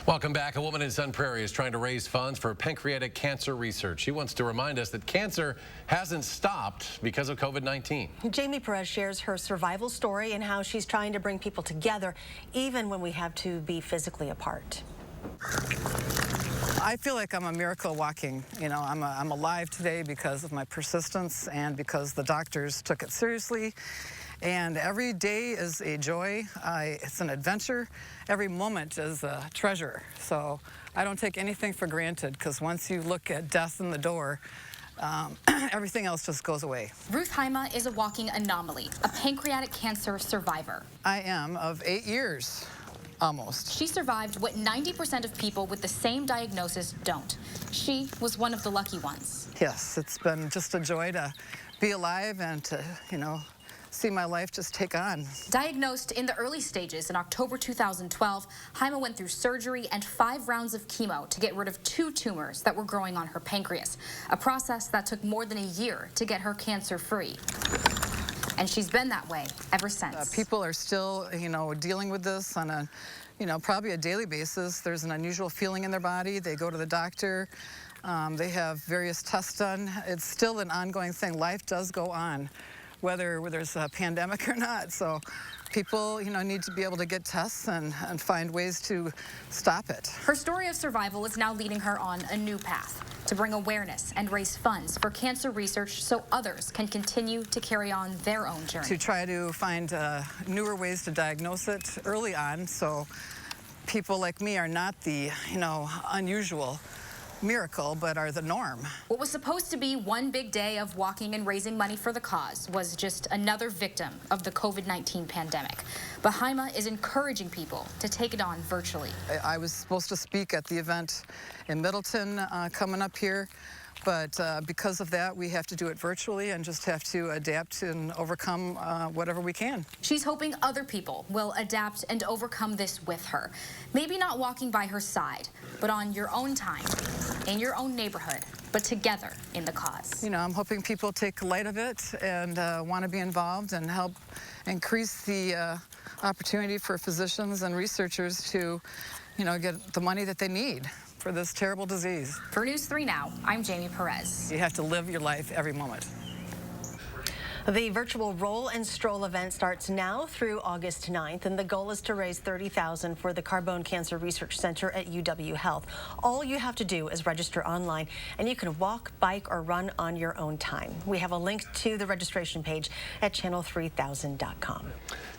Welcome back. A woman in Sun Prairie is trying to raise funds for pancreatic cancer research. She wants to remind us that cancer hasn't stopped because of COVID-19. Jamie Perez shares her survival story and how she's trying to bring people together, even when we have to be physically apart. I feel like I'm a miracle walking. You know, I'm alive today because of my persistence and because the doctors took it seriously. And every day is a joy. It's an adventure. Every moment is a treasure. So I don't take anything for granted, because once you look at death in the door, everything else just goes away. Ruth Haima is a walking anomaly, a pancreatic cancer survivor. I am of 8 years. Almost. She survived what 90% of people with the same diagnosis don't. She was one of the lucky ones. Yes, it's been just a joy to be alive and to, see my life just take on. Diagnosed in the early stages in October 2012, Haima went through surgery and 5 rounds of chemo to get rid of 2 tumors that were growing on her pancreas, a process that took more than a year to get her cancer-free. And she's been that way ever since. People are still, dealing with this on a, probably a daily basis. There's an unusual feeling in their body. They go to the doctor. They have various tests done. It's still an ongoing thing. Life does go on, whether there's a pandemic or not. So people, need to be able to get tests and find ways to stop it. Her story of survival is now leading her on a new path to bring awareness and raise funds for cancer research so others can continue to carry on their own journey. To try to find newer ways to diagnose it early on, so people like me are not the, unusual miracle, but are the norm. What was supposed to be one big day of walking and raising money for the cause was just another victim of the COVID-19 pandemic. But Haima is encouraging people to take it on virtually. I was supposed to speak at the event in Middleton coming up here, but because of that, we have to do it virtually and just have to adapt and overcome whatever we can. She's hoping other people will adapt and overcome this with her. Maybe not walking by her side, but on your own time, in your own neighborhood, but together in the cause. I'm hoping people take light of it and want to be involved and help increase the opportunity for physicians and researchers to, get the money that they need for this terrible disease. For News 3 Now, I'm Jamie Perez. You have to live your life every moment. The virtual Roll and Stroll event starts now through August 9th, and the goal is to raise $30,000 for the Carbone Cancer Research Center at UW Health. All you have to do is register online, and you can walk, bike, or run on your own time. We have a link to the registration page at channel3000.com.